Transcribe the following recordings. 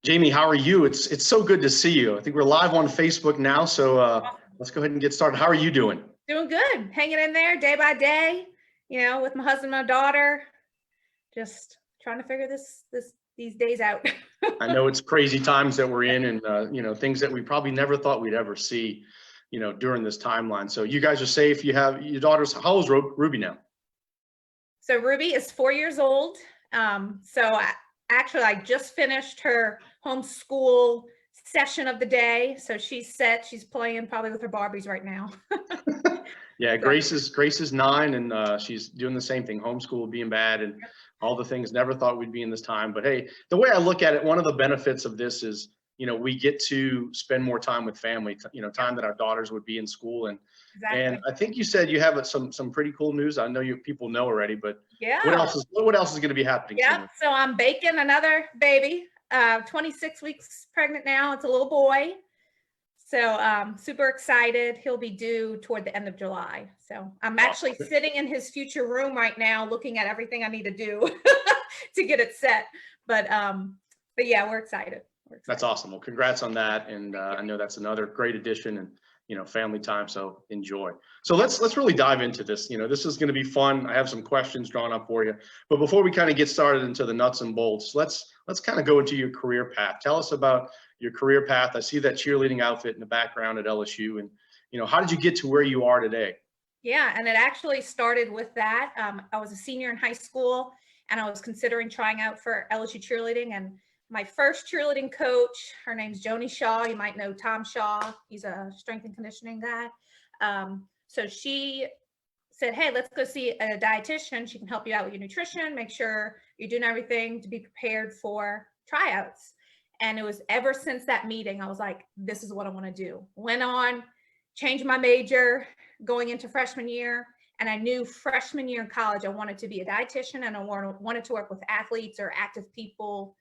Jamie, how are you? It's so good to see you. I think we're live on Facebook now, so let's go ahead and get started. How are you doing? Doing good. Hanging in there day by day, with my husband, my daughter, just trying to figure these days out. I know it's crazy times that we're in, and things that we probably never thought we'd ever see, during this timeline. So you guys are safe. You have your daughter's. How old is Ruby now? So Ruby is 4 years old. I just finished her homeschool session of the day. So she's set. She's playing probably with her Barbies right now. Yeah, Grace is 9, and she's doing the same thing, homeschool, being bad, and all the things. Never thought we'd be in this time. But hey, the way I look at it, one of the benefits of this is, we get to spend more time with family, time that our daughters would be in school. Exactly. And I think you said you have some pretty cool news. I know people know already, but yeah. What else is going to be happening? Yeah. So I'm baking another baby, 26 weeks pregnant now. It's a little boy. So super excited. He'll be due toward the end of July. So I'm actually sitting in his future room right now, looking at everything I need to do to get it set. But yeah, we're excited. That's awesome. Well, congrats on that. And I know that's another great addition and, family time. So enjoy. So let's really dive into this. This is going to be fun. I have some questions drawn up for you. But before we kind of get started into the nuts and bolts, let's kind of go into your career path. Tell us about your career path. I see that cheerleading outfit in the background at LSU. And, how did you get to where you are today? Yeah, and it actually started with that. I was a senior in high school, and I was considering trying out for LSU cheerleading. And my first cheerleading coach, her name's Joni Shaw. You might know Tom Shaw. He's a strength and conditioning guy. So she said, hey, let's go see a dietitian. She can help you out with your nutrition, make sure you're doing everything to be prepared for tryouts. And it was ever since that meeting, I was like, this is what I want to do. Went on, changed my major going into freshman year. And I knew freshman year in college, I wanted to be a dietitian, and I wanted to work with athletes or active people.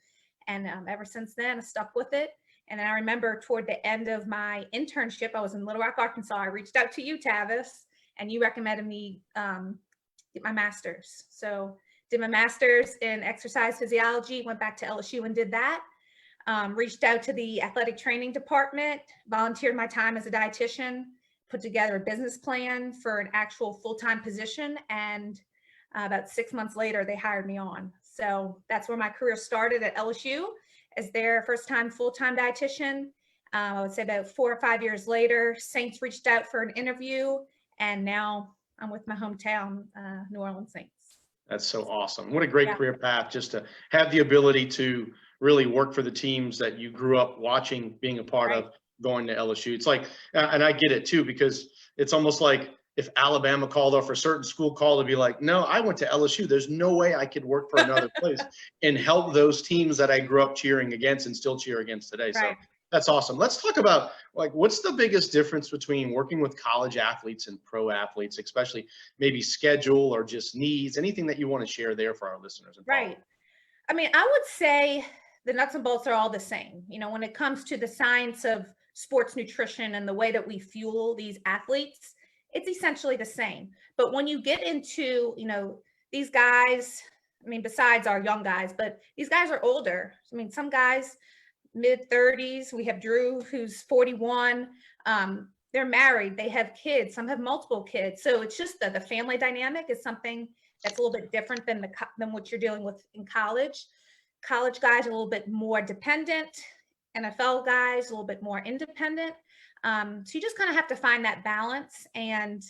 And ever since then, I stuck with it. And then I remember toward the end of my internship, I was in Little Rock, Arkansas. I reached out to you, Tavis, and you recommended me get my master's. So did my master's in exercise physiology, went back to LSU and did that. Reached out to the athletic training department, volunteered my time as a dietitian, put together a business plan for an actual full-time position. And about 6 months later, they hired me on. So that's where my career started at LSU as their first-time full-time dietitian. I would say about 4 or 5 years later, Saints reached out for an interview, and now I'm with my hometown, New Orleans Saints. That's so awesome. What a great career path, just to have the ability to really work for the teams that you grew up watching, being a part of, going to LSU. It's like, and I get it too, because it's almost like if Alabama called or if a certain school called to be like, no, I went to LSU. There's no way I could work for another place and help those teams that I grew up cheering against and still cheer against today. So that's awesome. Let's talk about, like, what's the biggest difference between working with college athletes and pro athletes, especially maybe schedule or just needs, anything that you want to share there for our listeners? Right. I mean, I would say the nuts and bolts are all the same. When it comes to the science of sports nutrition and the way that we fuel these athletes, it's essentially the same. But when you get into, these guys, I mean, besides our young guys, but these guys are older. I mean, some guys, mid-30s. We have Drew, who's 41. They're married. They have kids. Some have multiple kids. So it's just that the family dynamic is something that's a little bit different than what you're dealing with in college. College guys are a little bit more dependent. NFL guys a little bit more independent. So you just kind of have to find that balance. And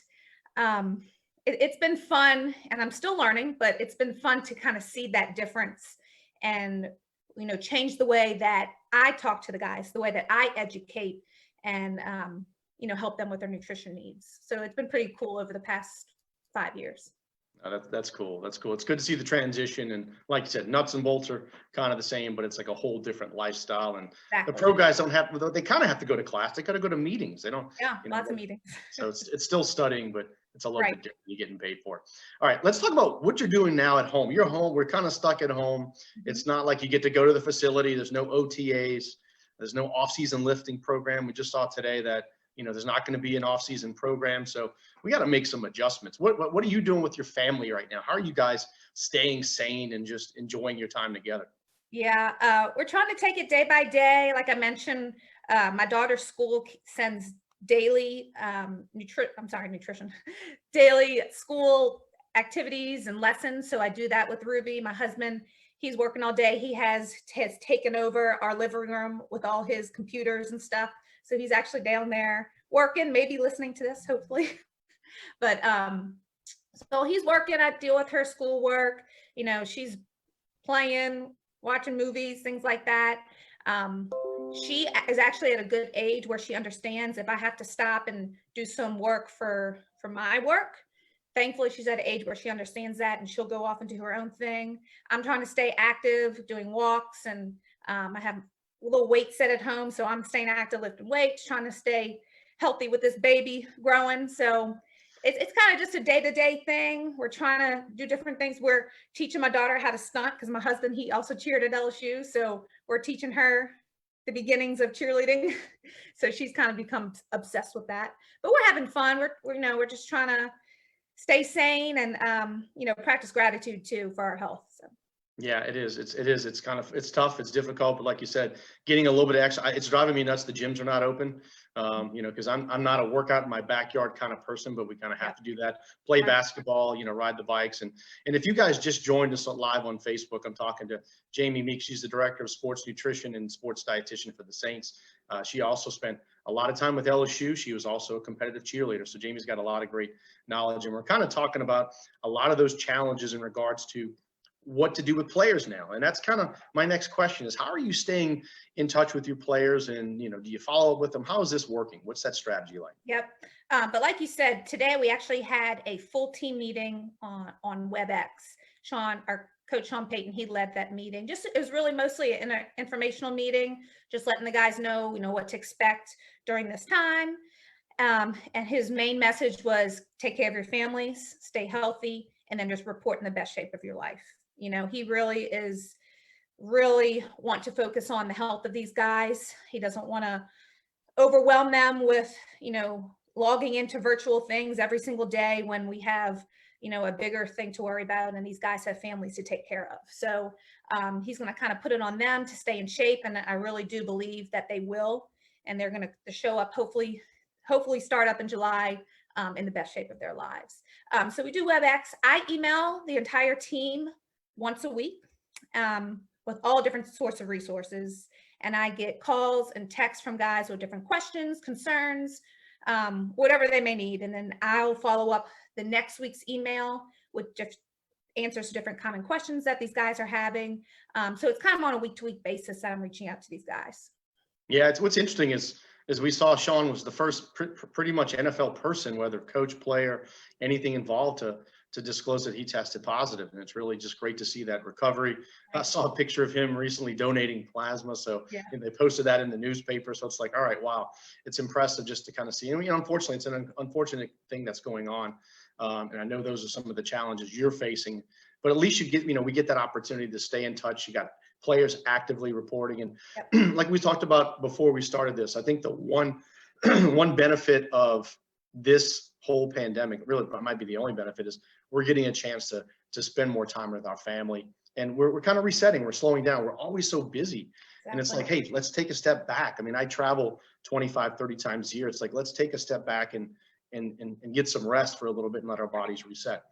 it's been fun, and I'm still learning, but it's been fun to kind of see that difference and, change the way that I talk to the guys, the way that I educate and, help them with their nutrition needs. So it's been pretty cool over the past 5 years. That's cool. That's cool. It's good to see the transition. And like you said, nuts and bolts are kind of the same, but it's like a whole different lifestyle. And the pro guys don't have, they kind of have to go to class. They got to go to meetings. They don't. Yeah, lots of meetings. So it's still studying, but it's a little bit different. You're getting paid for it. All right, let's talk about what you're doing now at home. You're home. We're kind of stuck at home. It's not like you get to go to the facility. There's no OTAs. There's no off-season lifting program. We just saw today that, there's not going to be an off-season program. So we got to make some adjustments. What are you doing with your family right now? How are you guys staying sane and just enjoying your time together? Yeah, we're trying to take it day by day. Like I mentioned, my daughter's school sends daily nutrition, daily school activities and lessons. So I do that with Ruby. My husband, he's working all day. He has taken over our living room with all his computers and stuff. So he's actually down there working, maybe listening to this, hopefully. But so he's working. I deal with her schoolwork. She's playing, watching movies, things like that. She is actually at a good age where she understands if I have to stop and do some work for my work. Thankfully, she's at an age where she understands that, and she'll go off and do her own thing. I'm trying to stay active, doing walks, and I have a little weight set at home, so I'm staying active, lifting weights, trying to stay healthy with this baby growing. So it's kind of just a day-to-day thing. We're trying to do different things. We're teaching my daughter how to stunt because my husband, he also cheered at LSU. So we're teaching her the beginnings of cheerleading. So she's kind of become obsessed with that. But we're having fun. We're just trying to stay sane and practice gratitude too for our health. So. Yeah, it is. It's kind of, it's tough. It's difficult, but like you said, getting a little bit of extra, it's driving me nuts. The gyms are not open, because I'm not a workout in my backyard kind of person, but we kind of have to do that. Play basketball, ride the bikes. And if you guys just joined us live on Facebook, I'm talking to Jamie Meeks. She's the director of sports nutrition and sports dietitian for the Saints. She also spent a lot of time with LSU. She was also a competitive cheerleader. So Jamie's got a lot of great knowledge. And we're kind of talking about a lot of those challenges in regards to what to do with players now. And that's kind of my next question is, how are you staying in touch with your players? And, do you follow up with them? How is this working? What's that strategy like? Yep. But like you said, today we actually had a full team meeting on WebEx. Our coach Sean Payton, he led that meeting. It was really mostly an informational meeting, just letting the guys know, what to expect during this time. And his main message was take care of your families, stay healthy, and then just report in the best shape of your life. He really want to focus on the health of these guys. He doesn't want to overwhelm them with, logging into virtual things every single day when we have, a bigger thing to worry about, and these guys have families to take care of. So he's going to kind of put it on them to stay in shape. And I really do believe that they will, and they're going to show up, hopefully start up in July in the best shape of their lives. So we do WebEx. I email the entire team once a week with all different sorts of resources. And I get calls and texts from guys with different questions, concerns, whatever they may need. And then I'll follow up the next week's email with just answers to different common questions that these guys are having. So it's kind of on a week-to-week basis that I'm reaching out to these guys. Yeah, what's interesting is we saw Sean was the first pretty much NFL person, whether coach, player, anything involved, to disclose that he tested positive. And it's really just great to see that recovery. I saw a picture of him recently donating plasma. So and they posted that in the newspaper. So it's like, all right, wow, it's impressive just to kind of see. And unfortunately, it's an unfortunate thing that's going on. And I know those are some of the challenges you're facing, but at least you get, we get that opportunity to stay in touch. You got players actively reporting. And like we talked about before we started this, I think the one benefit of this whole pandemic, really might be the only benefit, is we're getting a chance to spend more time with our family. And we're kind of resetting, we're slowing down. We're always so busy. Exactly. And it's like, hey, let's take a step back. I mean, I travel 25, 30 times a year. It's like, let's take a step back and get some rest for a little bit and let our bodies reset.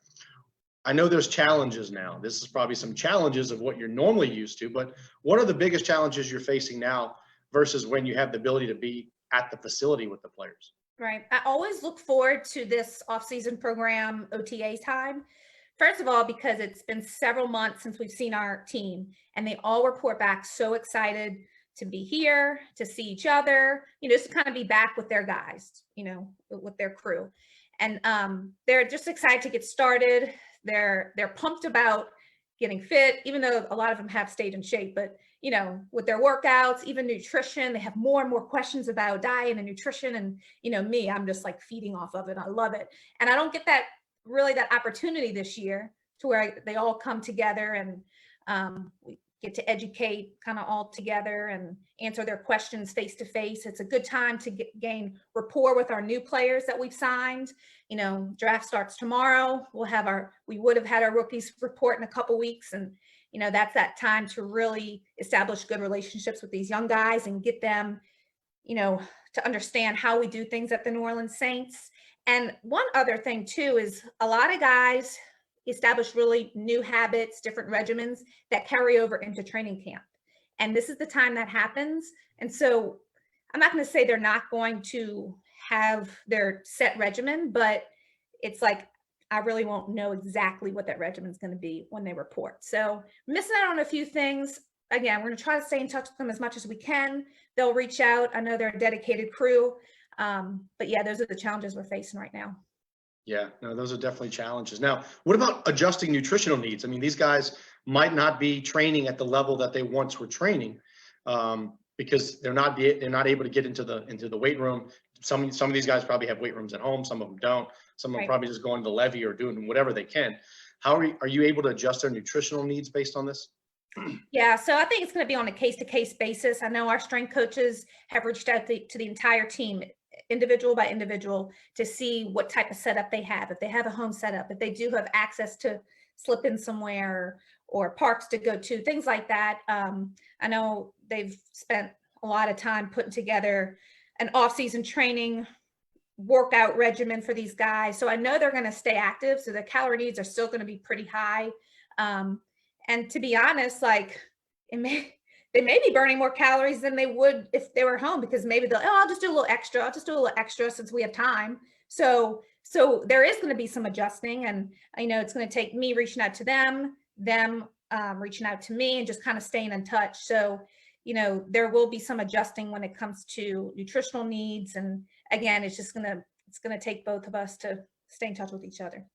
I know there's challenges now. This is probably some challenges of what you're normally used to, but what are the biggest challenges you're facing now versus when you have the ability to be at the facility with the players? Right. I always look forward to this off-season program OTA time. First of all, because it's been several months since we've seen our team, and they all report back so excited to be here, to see each other, just to kind of be back with their guys, with their crew. And they're just excited to get started. They're pumped about getting fit, even though a lot of them have stayed in shape, but with their workouts, even nutrition, they have more and more questions about diet and nutrition. And, me, I'm just like feeding off of it. I love it. And I don't get that opportunity this year to where they all come together and we get to educate kind of all together and answer their questions face to face. It's a good time to gain rapport with our new players that we've signed. Draft starts tomorrow. We would have had our rookies report in a couple weeks, and that's that time to really establish good relationships with these young guys and get them, to understand how we do things at the New Orleans Saints. And one other thing too is a lot of guys establish really new habits, different regimens that carry over into training camp. And this is the time that happens. And so I'm not going to say they're not going to have their set regimen, but it's like, I really won't know exactly what that regimen is going to be when they report. So missing out on a few things. Again, we're going to try to stay in touch with them as much as we can. They'll reach out. I know they're a dedicated crew. But yeah, those are the challenges we're facing right now. Yeah, no, those are definitely challenges. Now, what about adjusting nutritional needs? I mean, these guys might not be training at the level that they once were training, because they're not able to get into the weight room. Some of these guys probably have weight rooms at home. Some of them don't. Some of them probably just going to the levee or doing whatever they can. How are you able to adjust their nutritional needs based on this? Yeah, so I think it's going to be on a case-to-case basis. I know our strength coaches have reached out to the entire team, individual by individual, to see what type of setup they have. If they have a home setup, if they do have access to slip in somewhere or parks to go to, things like that. I know they've spent a lot of time putting together an off-season training workout regimen for these guys. So I know they're going to stay active. So their calorie needs are still going to be pretty high. And to be honest, like they may be burning more calories than they would if they were home, because maybe I'll just do a little extra. I'll just do a little extra since we have time. So there is going to be some adjusting, and it's going to take me reaching out to them reaching out to me, and just kind of staying in touch. So, there will be some adjusting when it comes to nutritional needs. And again, it's going to take both of us to stay in touch with each other.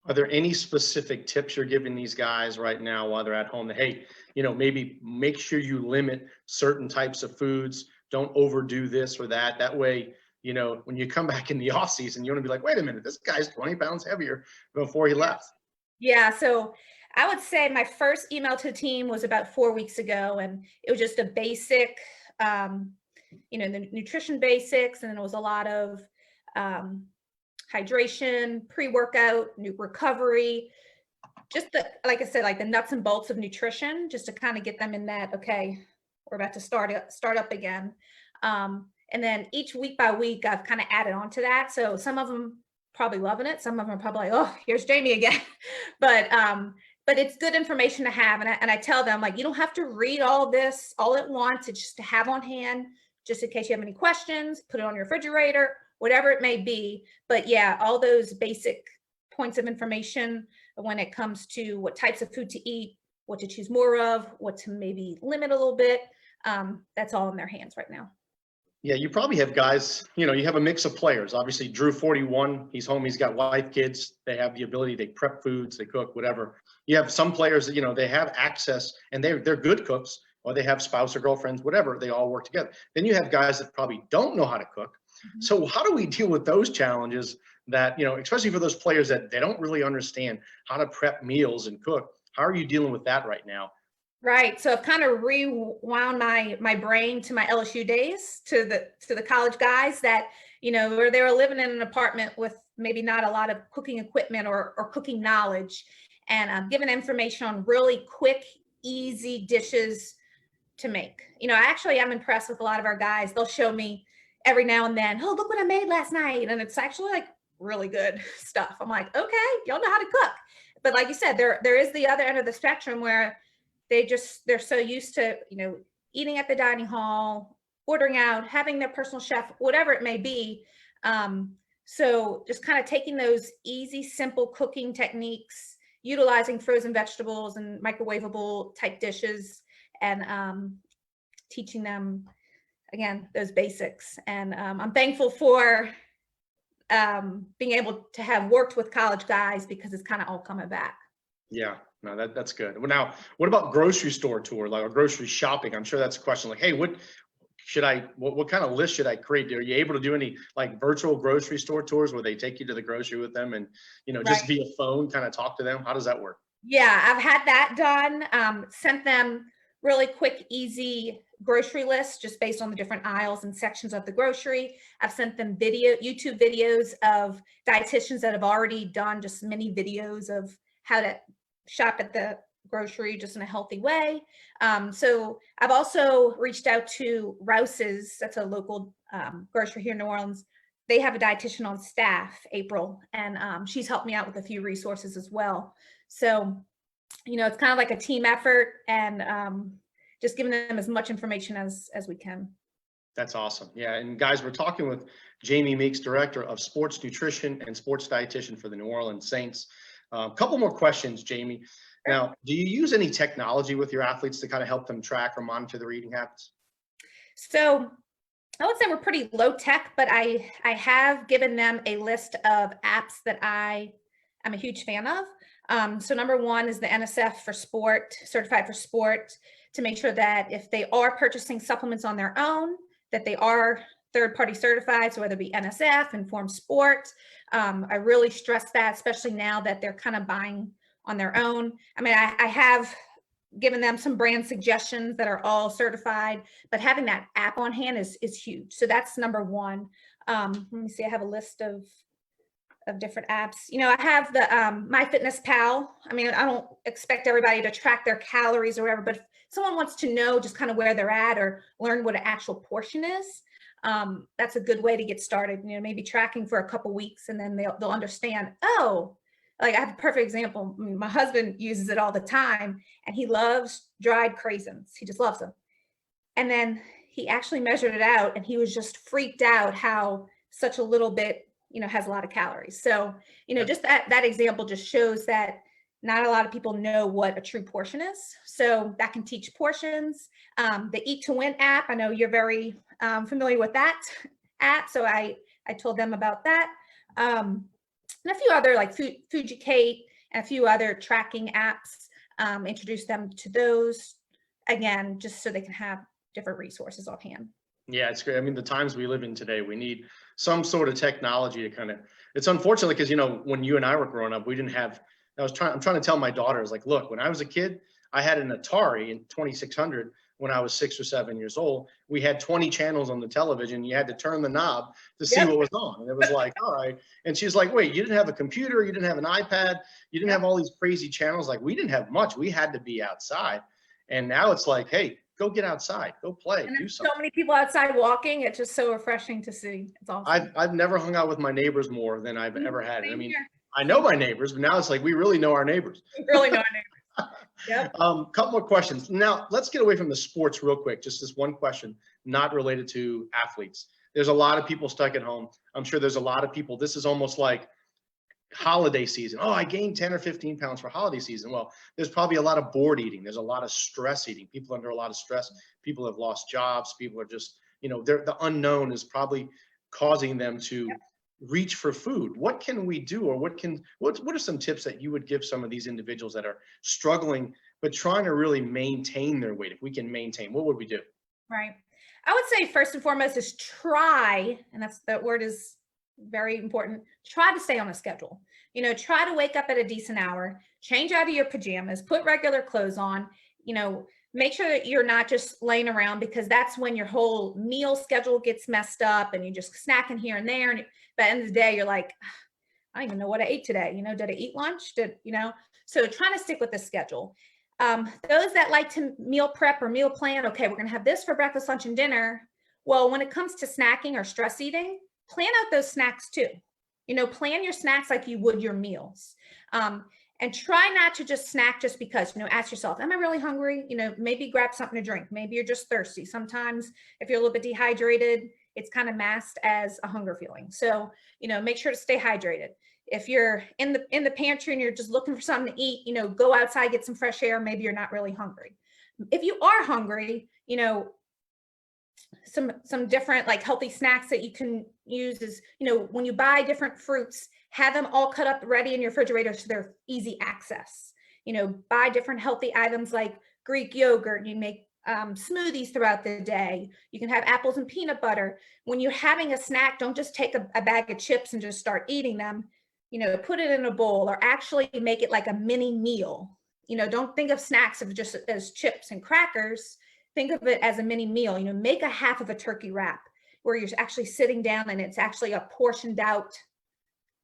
Are there any specific tips you're giving these guys right now while they're at home that, hey, maybe make sure you limit certain types of foods, don't overdo this or that. That way, when you come back in the off season, you want to be like, wait a minute, this guy's 20 pounds heavier before he left. Yeah. So I would say my first email to the team was about 4 weeks ago, and it was just a basic, the nutrition basics. And then it was a lot of, hydration, pre-workout, recovery, just like I said, like the nuts and bolts of nutrition, just to kind of get them in that, okay, we're about to start up again. And then each week by week, I've kind of added on to that. So some of them probably loving it. Some of them are probably like, oh, here's Jamie again. But it's good information to have. And I tell them, like, you don't have to read all this all at once. It's just to have on hand, just in case you have any questions, put it on your refrigerator, whatever it may be. But yeah, all those basic points of information when it comes to what types of food to eat, what to choose more of, what to maybe limit a little bit. That's all in their hands right now. Yeah, you probably have guys, you have a mix of players. Obviously, Drew, 41, he's home, he's got wife, kids. They have the ability, they prep foods, they cook, whatever. You have some players that, they have access and they're good cooks, or they have spouse or girlfriends, whatever, they all work together. Then you have guys that probably don't know how to cook. Mm-hmm. So how do we deal with those challenges that, especially for those players that they don't really understand how to prep meals and cook? How are you dealing with that right now? Right. So I've kind of rewound my brain to my LSU days, to the college guys that, where they were living in an apartment with maybe not a lot of cooking equipment or cooking knowledge, and giving information on really quick, easy dishes to make. I'm impressed with a lot of our guys. They'll show me every now and then, oh, look what I made last night. And it's actually like really good stuff. I'm like, okay, y'all know how to cook. But like you said, there is the other end of the spectrum where they're so used to, eating at the dining hall, ordering out, having their personal chef, whatever it may be. So just kind of taking those easy, simple cooking techniques, utilizing frozen vegetables and microwavable type dishes, and teaching them, again, those basics. And I'm thankful for being able to have worked with college guys, because it's kind of all coming back. Yeah, no, that's good. Well, now, what about grocery store tour, like, or grocery shopping? I'm sure that's a question. Like, hey, what kind of list should I create? Are you able to do any like virtual grocery store tours where they take you to the grocery with them and, just via phone, kind of talk to them? How does that work? Yeah, I've had that done. Sent them really quick, easy grocery lists just based on the different aisles and sections of the grocery. I've sent them YouTube videos of dietitians that have already done just mini videos of how to shop at the grocery just in a healthy way. So I've also reached out to Rouse's, that's a local grocery here in New Orleans. They have a dietitian on staff, April, and she's helped me out with a few resources as well. So, it's kind of like a team effort, and just giving them as much information as we can. That's awesome. Yeah. And guys, we're talking with Jamie Meeks, Director of Sports Nutrition and Sports Dietitian for the New Orleans Saints. A couple more questions, Jamie. Now, do you use any technology with your athletes to kind of help them track or monitor their eating habits? So I would say we're pretty low tech, but I have given them a list of apps that I'm a huge fan of. So number one is the NSF for Sport, Certified for Sport, to make sure that if they are purchasing supplements on their own, that they are third-party certified, so whether it be NSF, Informed Sport. I really stress that, especially now that they're kind of buying on their own. I mean, I have given them some brand suggestions that are all certified, but having that app on hand is huge. So that's number one. Let me see, I have a list of different apps. I have the MyFitnessPal. I mean, I don't expect everybody to track their calories or whatever, but if someone wants to know just kind of where they're at or learn what an actual portion is, that's a good way to get started. Maybe tracking for a couple weeks, and then they'll understand, oh, like I have a perfect example. My husband uses it all the time, and he loves dried craisins. He just loves them. And then he actually measured it out, and he was just freaked out how such a little bit, has a lot of calories. So, just that example just shows that not a lot of people know what a true portion is. So that can teach portions. The Eat to Win app, I know you're very familiar with that app. So I told them about that. And a few other like Fujicate and a few other tracking apps, introduce them to those, again, just so they can have different resources offhand. Yeah, it's great. I mean, the times we live in today, we need some sort of technology to kind of, it's unfortunate because, when you and I were growing up, we didn't have, I'm trying to tell my daughters, like, look, when I was a kid, I had an Atari in 2600 when I was 6 or 7 years old. We had 20 channels on the television. You had to turn the knob to see what was on. And it was like, all right. And she's like, wait, you didn't have a computer. You didn't have an iPad. You didn't have all these crazy channels. Like, we didn't have much. We had to be outside. And now it's like, hey, go get outside, go play, and do something. So many people outside walking. It's just so refreshing to see. It's awesome. I've never hung out with my neighbors more than I've ever had. I mean, I know my neighbors, but now it's like, we really know our neighbors. We really know our neighbors. Yep. Couple more questions. Now let's get away from the sports real quick. Just this one question, not related to athletes. There's a lot of people stuck at home. I'm sure there's a lot of people. This is almost like holiday season. Oh, I gained 10 or 15 pounds for holiday season. Well, there's probably a lot of bored eating. There's a lot of stress eating. People under a lot of stress. People have lost jobs. People are just, the unknown is probably causing them to reach for food. What can we do, or what are some tips that you would give some of these individuals that are struggling but trying to really maintain their weight? If we can maintain, what would we do? Right. I would say first and foremost is try, and that word is very important. Try to stay on a schedule. Try to wake up at a decent hour, change out of your pajamas, put regular clothes on, make sure that you're not just laying around, because that's when your whole meal schedule gets messed up and you're just snacking here and there. And at the end of the day, you're like, I don't even know what I ate today. Did I eat lunch? So trying to stick with the schedule. Those that like to meal prep or meal plan, okay, we're going to have this for breakfast, lunch, and dinner. Well, when it comes to snacking or stress eating, plan out those snacks too. Plan your snacks like you would your meals. And try not to just snack just because, ask yourself, am I really hungry? Maybe grab something to drink. Maybe you're just thirsty. Sometimes if you're a little bit dehydrated, it's kind of masked as a hunger feeling. So, make sure to stay hydrated. If you're in the pantry and you're just looking for something to eat, go outside, get some fresh air. Maybe you're not really hungry. If you are hungry, some different like healthy snacks that you can use is, when you buy different fruits, have them all cut up ready in your refrigerator so they're easy access. Buy different healthy items like Greek yogurt. You make smoothies throughout the day. You can have apples and peanut butter. When you're having a snack, don't just take a bag of chips and just start eating them. Put it in a bowl, or actually make it like a mini meal. Don't think of snacks as chips and crackers. Think of it as a mini meal. Make a half of a turkey wrap where you're actually sitting down and it's actually a portioned out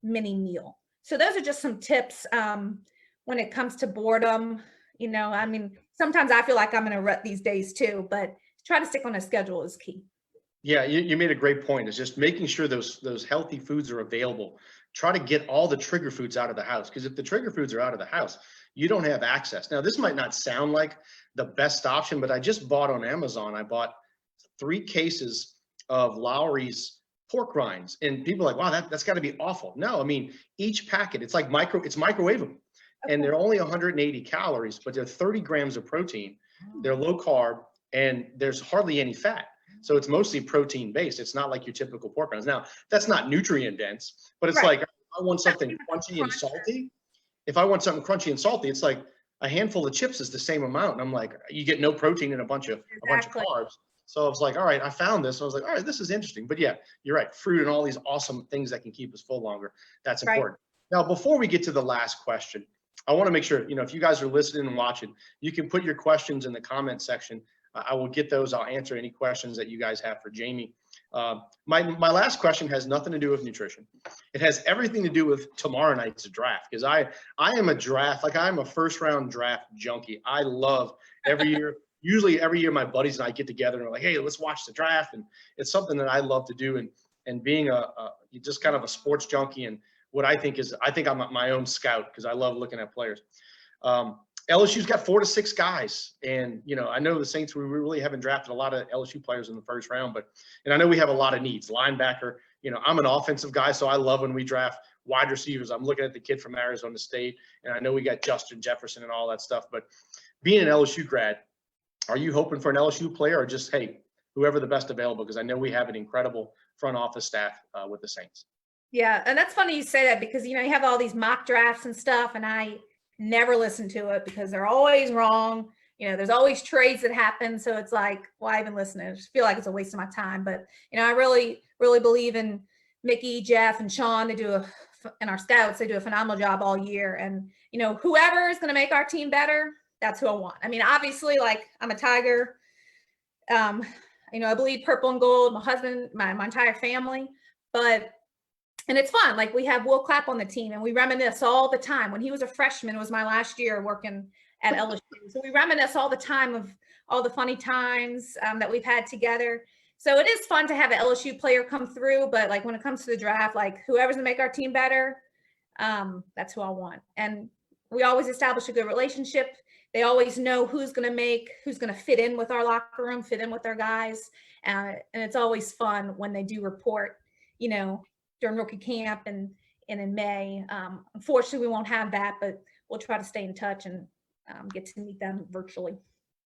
mini meal. So those are just some tips when it comes to boredom. I mean, sometimes I feel like I'm in a rut these days too, but trying to stick on a schedule is key. Yeah, you made a great point. It's just making sure those healthy foods are available. Try to get all the trigger foods out of the house, because if the trigger foods are out of the house, you don't have access. Now, this might not sound like the best option, but I just bought on Amazon. I bought 3 cases of Lowerys pork rinds, and people are like, wow, that's got to be awful. No, I mean, each packet, it's microwavable, and they're only 180 calories, but they're 30 grams of protein. They're low carb, and there's hardly any fat. So it's mostly protein based. It's not like your typical pork rinds. Now, that's not nutrient dense, but it's like, I want something crunchy and salty. If I want something crunchy and salty, it's like a handful of chips is the same amount. And I'm like, you get no protein and a bunch of carbs. So I was like, all right, I found this. I was like, all right, this is interesting. But yeah, you're right. Fruit and all these awesome things that can keep us full longer. That's important. Now, before we get to the last question, I want to make sure, if you guys are listening and watching, you can put your questions in the comment section. I will get those. I'll answer any questions that you guys have for Jamie. My last question has nothing to do with nutrition. It has everything to do with tomorrow night's draft, because I am a draft, like I'm a first round draft junkie. I love every year. Usually every year my buddies and I get together and we're like, hey, let's watch the draft. And it's something that I love to do. And being just kind of a sports junkie, and what I think I'm my own scout, because I love looking at players. LSU's got 4 to 6 guys, and I know the Saints, we really haven't drafted a lot of LSU players in the first round, and I know we have a lot of needs. Linebacker, I'm an offensive guy, so I love when we draft wide receivers. I'm looking at the kid from Arizona State, and I know we got Justin Jefferson and all that stuff. But being an LSU grad, are you hoping for an LSU player, or just, hey, whoever the best available? Because I know we have an incredible front office staff with the Saints. Yeah, and that's funny you say that, because you have all these mock drafts and stuff, and I never listen to it because they're always wrong. There's always trades that happen. So it's like, why even listen? I just feel like it's a waste of my time. But, I really, really believe in Mickey, Jeff, and Sean. And our scouts, they do a phenomenal job all year. And, whoever is going to make our team better, that's who I want. I mean, obviously, like, I'm a Tiger. I bleed purple and gold, my husband, my entire family. And it's fun. Like, we have Will Clapp on the team, and we reminisce all the time. When he was a freshman, it was my last year working at LSU. So we reminisce all the time of all the funny times that we've had together. So it is fun to have an LSU player come through. But like, when it comes to the draft, like, whoever's gonna make our team better, that's who I want. And we always establish a good relationship. They always know who's gonna fit in with our locker room, fit in with our guys. And it's always fun when they do report, during rookie camp and in May. Unfortunately, we won't have that, but we'll try to stay in touch and get to meet them virtually.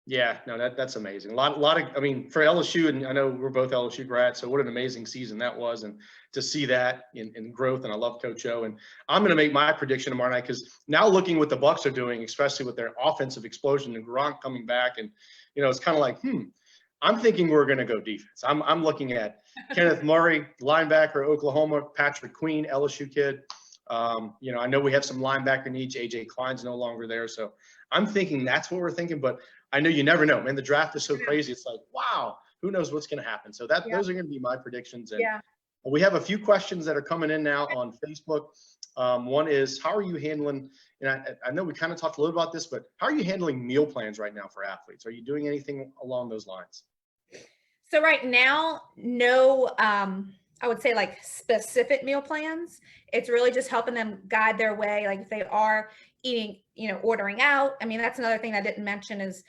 Yeah, no, that's amazing. A lot of, I mean, for LSU, and I know we're both LSU grads, so what an amazing season that was, and to see that in growth. And I love Coach O. And I'm going to make my prediction tomorrow night, because now looking what the Bucs are doing, especially with their offensive explosion and Gronk coming back, and it's kind of like, I'm thinking we're going to go defense. I'm looking at Kenneth Murray, linebacker, Oklahoma, Patrick Queen, LSU kid. I know we have some linebacker needs. AJ Klein's no longer there, so I'm thinking that's what we're thinking. But I know you never know, man. The draft is so crazy. It's like, wow, who knows what's going to happen? So those are going to be my predictions. And we have a few questions that are coming in now on Facebook. One is, how are you handling, and I know we kind of talked a little about this, but how are you handling meal plans right now for athletes? Are you doing anything along those lines? So right now, no, I would say like specific meal plans. It's really just helping them guide their way. Like, if they are eating, ordering out. I mean, that's another thing I didn't mention, is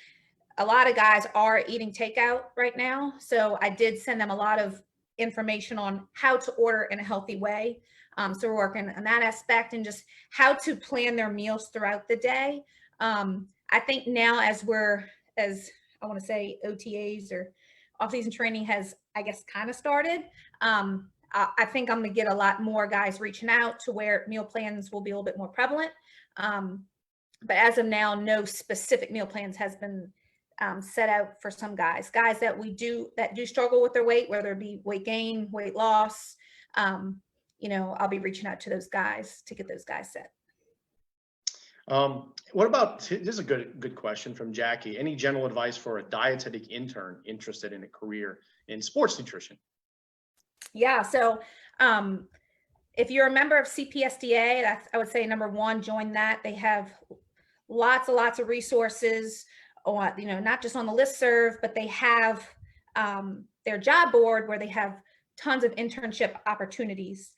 a lot of guys are eating takeout right now. So I did send them a lot of information on how to order in a healthy way. So we're working on that aspect, and just how to plan their meals throughout the day. I think now, as I want to say OTAs, or off-season training, has, I guess, kind of started. I think I'm going to get a lot more guys reaching out to where meal plans will be a little bit more prevalent. But as of now, no specific meal plans has been set out for some guys that do struggle with their weight, whether it be weight gain, weight loss. I'll be reaching out to those guys to get those guys set. What about, this is a good question from Jackie. Any general advice for a dietetic intern interested in a career in sports nutrition? Yeah. So, if you're a member of CPSDA, I would say number one, join that. They have lots and lots of resources on, not just on the listserv, but they have their job board where they have tons of internship opportunities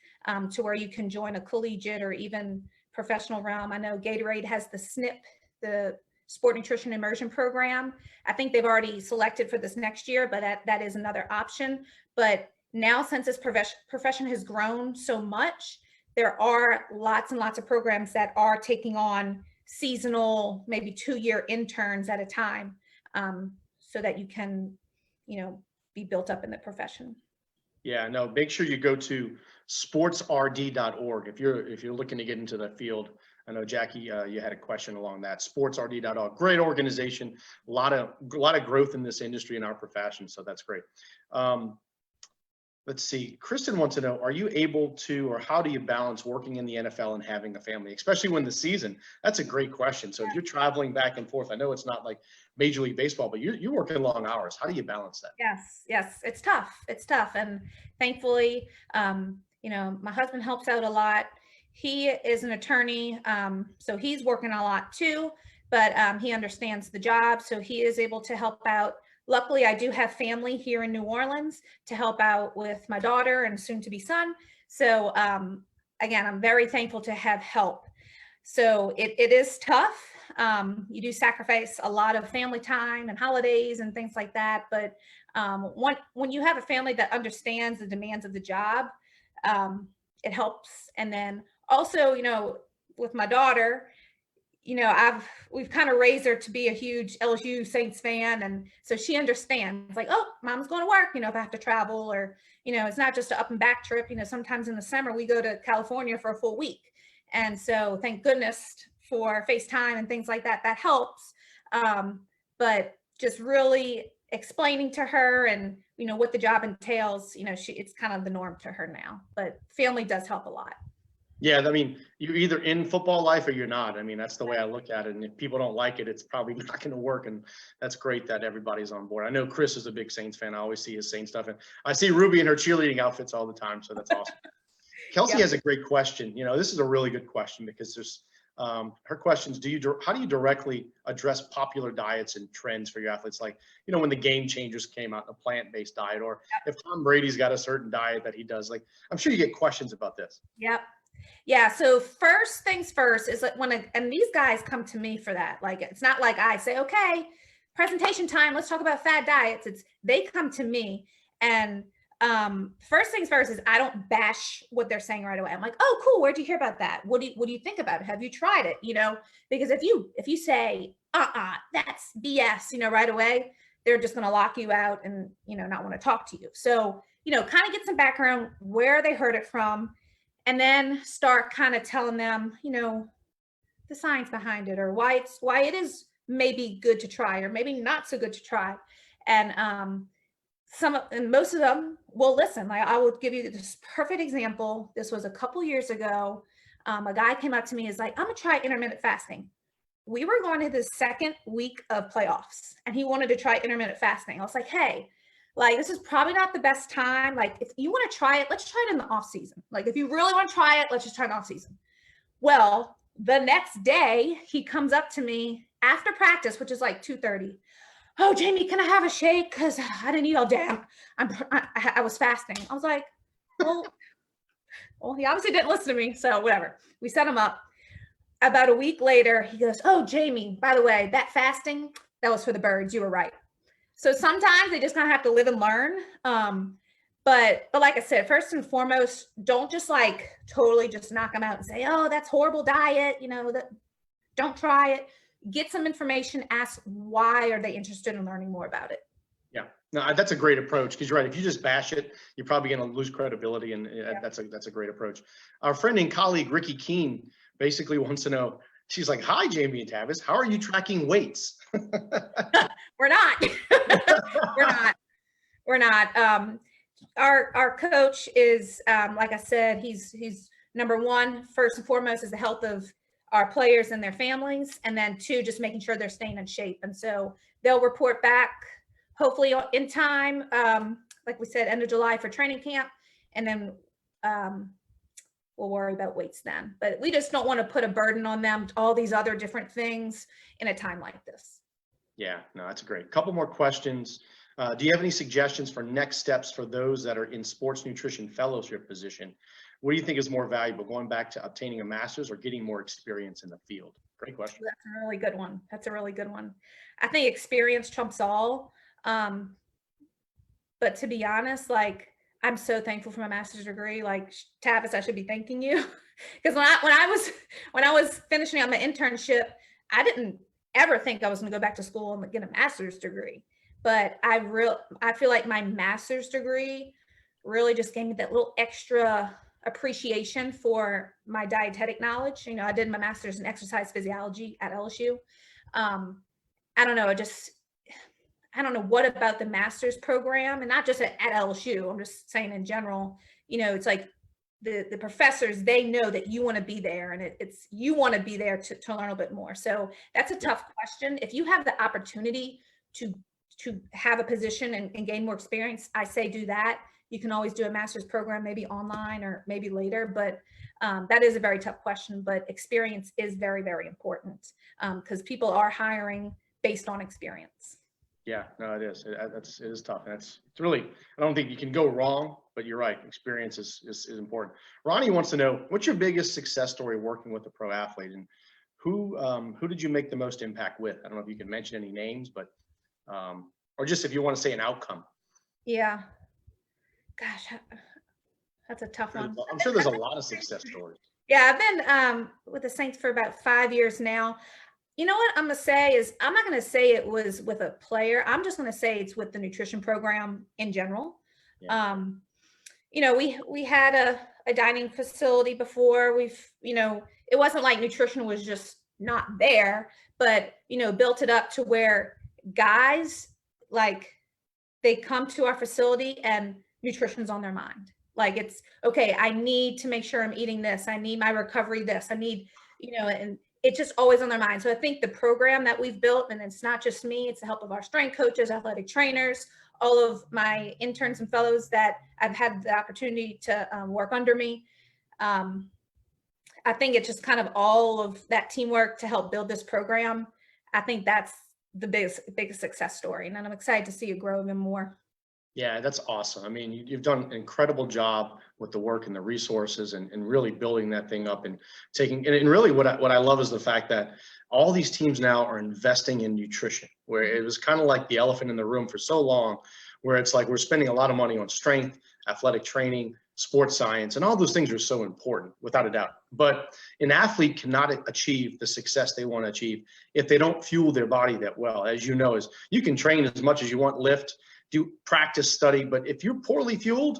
to where you can join a collegiate or even professional realm. I know Gatorade has the SNP, the Sport Nutrition Immersion Program. I think they've already selected for this next year, but that is another option. But now, since this profession has grown so much, there are lots and lots of programs that are taking on seasonal, maybe 2-year interns at a time, so that you can, be built up in the profession. Yeah, no, make sure you go to sportsrd.org if you're looking to get into the field. I know Jackie, you had a question along that. Sportsrd.org, great organization, a lot of growth in this industry in our profession, so that's great. Let's see, Kristen wants to know, are you able to, or how do you balance working in the NFL and having a family, especially when the season? That's a great question. So if you're traveling back and forth, I know it's not like Major League Baseball, but you're working long hours. How do you balance that? Yes, it's tough. And thankfully, my husband helps out a lot. He is an attorney, so he's working a lot too, but he understands the job, so he is able to help out. Luckily, I do have family here in New Orleans to help out with my daughter and soon to be son. So again, I'm very thankful to have help. So it is tough. You do sacrifice a lot of family time and holidays and things like that. But when you have a family that understands the demands of the job, it helps. And then also, with my daughter, we've kind of raised her to be a huge LSU Saints fan. And so she understands, like, oh, mom's going to work, if I have to travel, or, it's not just an up and back trip. Sometimes in the summer we go to California for a full week. And so thank goodness for FaceTime and things like that, that helps. But just really explaining to her and, what the job entails, it's kind of the norm to her now, but family does help a lot. Yeah, I mean, you're either in football life or you're not. I mean, that's the way I look at it. And if people don't like it, it's probably not going to work. And that's great that everybody's on board. I know Chris is a big Saints fan. I always see his Saints stuff. And I see Ruby in her cheerleading outfits all the time. So that's awesome. Kelsey has a great question. This is a really good question because there's her questions. How do you directly address popular diets and trends for your athletes? Like, when the Game Changers came out, a plant-based diet, or if Tom Brady's got a certain diet that he does, like, I'm sure you get questions about this. Yep. Yeah. So first things first is like and these guys come to me for that. Like, it's not like I say, okay, presentation time, let's talk about fad diets. They come to me, and first things first is I don't bash what they're saying right away. I'm like, oh, cool. Where'd you hear about that? What do you think about it? Have you tried it? Because if you say, that's BS, right away, they're just going to lock you out and, not want to talk to you. So, kind of get some background where they heard it from, and then start kind of telling them, the science behind it, or why it is maybe good to try, or maybe not so good to try. And most of them will listen. Like, I will give you this perfect example. This was a couple years ago. A guy came up to me, is like, I'm gonna try intermittent fasting. We were going to the second week of playoffs, and he wanted to try intermittent fasting. I was like, hey, like, this is probably not the best time. Like, if you want to try it, let's try it in the off season. Like, if you really want to try it, let's just try it in the off season. Well, the next day he comes up to me after practice, which is like 2:30. Oh, Jamie, can I have a shake? Because I didn't eat all day. I was fasting. I was like, well, he obviously didn't listen to me. So whatever. We set him up. About a week later, he goes, oh, Jamie, by the way, that fasting, that was for the birds. You were right. So sometimes they just kind of have to live and learn. But like I said, first and foremost, don't just like totally just knock them out and say, oh, that's horrible diet. Don't try it. Get some information, ask why are they interested in learning more about it. Yeah, no, that's a great approach, because you're right. If you just bash it, you're probably going to lose credibility, and that's a great approach. Our friend and colleague Ricky Keene basically wants to know. She's like, "Hi, Jamie and Tavis, how are you tracking weights?" We're not. We're not. Our coach is, like I said, he's number one, first and foremost, is the health of our players and their families, and then two, just making sure they're staying in shape. And so they'll report back hopefully in time, like we said, end of July for training camp, and then we'll worry about weights then. But we just don't want to put a burden on them, all these other different things in a time like this. Yeah, no, that's great. Couple more questions. Do you have any suggestions for next steps for those that are in sports nutrition fellowship position? What do you think is more valuable, going back to obtaining a master's or getting more experience in the field? Great question. That's a really good one. That's a really good one. I think experience trumps all. But to be honest, like, I'm so thankful for my master's degree. Like, Tavis, I should be thanking you, because when I was finishing on my internship, I didn't ever think I was going to go back to school and get a master's degree. But I feel like my master's degree really just gave me that little extra appreciation for my dietetic knowledge. You know, I did my master's in exercise physiology at LSU. I don't know, I don't know what about the master's program, and not just at LSU, I'm just saying in general, you know, it's like the professors, they know that you want to be there, and it's you want to be there to learn a bit more. So that's a tough question. If you have the opportunity to have a position and gain more experience, I say do that. You can always do a master's program, maybe online or maybe later, but that is a very tough question. But experience is very, very important, because people are hiring based on experience. Yeah, no, it is. It is tough. It's really, I don't think you can go wrong, but you're right. Experience is important. Ronnie wants to know, what's your biggest success story working with a pro athlete, and who did you make the most impact with? I don't know if you can mention any names, but or just if you want to say an outcome. Yeah. Gosh, that's a tough one. I'm sure there's a lot of success stories. Yeah, I've been with the Saints for about 5 years now. You know what I'm going to say is, I'm not going to say it was with a player. I'm just going to say it's with the nutrition program in general. Yeah. You know, we had a dining facility before. You know, it wasn't like nutrition was just not there, but, you know, built it up to where guys, like, they come to our facility and nutrition's on their mind. Like, it's okay, I need to make sure I'm eating this. I need my recovery this. I need, you know, and it's just always on their mind. So I think the program that we've built, and it's not just me, it's the help of our strength coaches, athletic trainers, all of my interns and fellows that I've had the opportunity to work under me. I think it's just kind of all of that teamwork to help build this program. I think that's the biggest success story. And I'm excited to see it grow even more. Yeah, that's awesome. I mean, you've done an incredible job with the work and the resources and really building that thing up and taking, and really what I love is the fact that all these teams now are investing in nutrition, where it was kind of like the elephant in the room for so long, where it's like we're spending a lot of money on strength, athletic training, sports science, and all those things are so important, without a doubt. But an athlete cannot achieve the success they want to achieve if they don't fuel their body that well. As you know, is you can train as much as you want, lift, do practice, study, but if you're poorly fueled,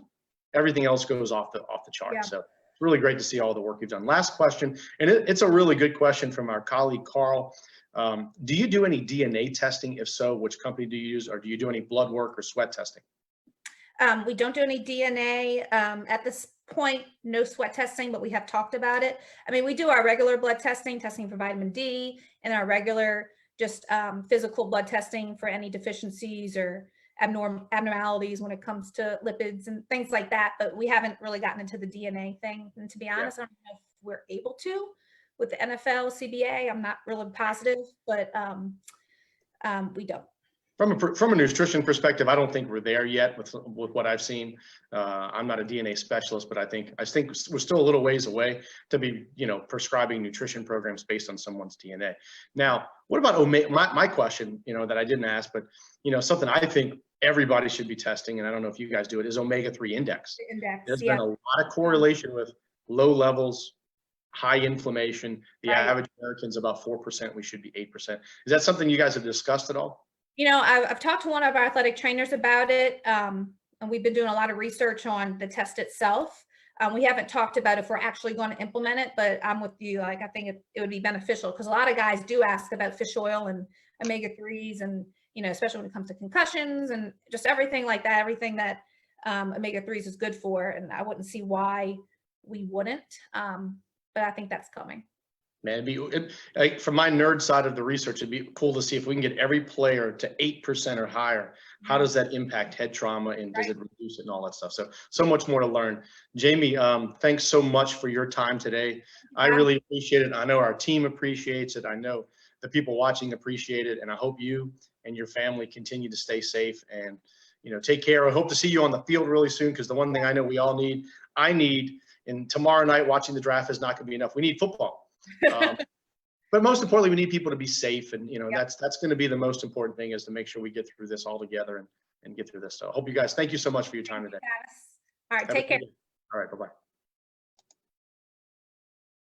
everything else goes off the chart. Yeah. So it's really great to see all the work you've done. Last question, and it's a really good question from our colleague Carl. Do you do any DNA testing? If so, which company do you use, or do you do any blood work or sweat testing? We don't do any DNA at this point, no sweat testing, but we have talked about it. I mean, we do our regular blood testing for vitamin D, and our regular just physical blood testing for any deficiencies or abnormalities when it comes to lipids and things like that. But we haven't really gotten into the DNA thing. And to be honest, I don't know if we're able to with the NFL, CBA. I'm not really positive, but we don't. From a nutrition perspective, I don't think we're there yet with what I've seen. I'm not a DNA specialist, but I think we're still a little ways away to be, you know, prescribing nutrition programs based on someone's DNA. Now, what about omega? My question, you know, that I didn't ask, but you know, something I think everybody should be testing, and I don't know if you guys do it, is omega-3 index. There's been a lot of correlation with low levels, high inflammation. The average American's about 4%. We should be 8%. Is that something you guys have discussed at all? You know, I've talked to one of our athletic trainers about it, and we've been doing a lot of research on the test itself. We haven't talked about if we're actually going to implement it, but I'm with you. Like, I think it would be beneficial, because a lot of guys do ask about fish oil and omega-3s, and, you know, especially when it comes to concussions and just everything like that, everything that omega-3s is good for. And I wouldn't see why we wouldn't, but I think that's coming. Man, from my nerd side of the research, it'd be cool to see if we can get every player to 8% or higher. How does that impact head trauma, and does it reduce it and all that stuff? So much more to learn. Jamie, thanks so much for your time today. I really appreciate it. I know our team appreciates it. I know the people watching appreciate it. And I hope you and your family continue to stay safe and, take care. I hope to see you on the field really soon, because the one thing I know we all need, and tomorrow night watching the draft is not going to be enough. We need football. But most importantly, we need people to be safe, and that's going to be the most important thing, is to make sure we get through this all together and get through this. So I hope you guys, thank you so much for your time today. All right, take care. All right, bye-bye.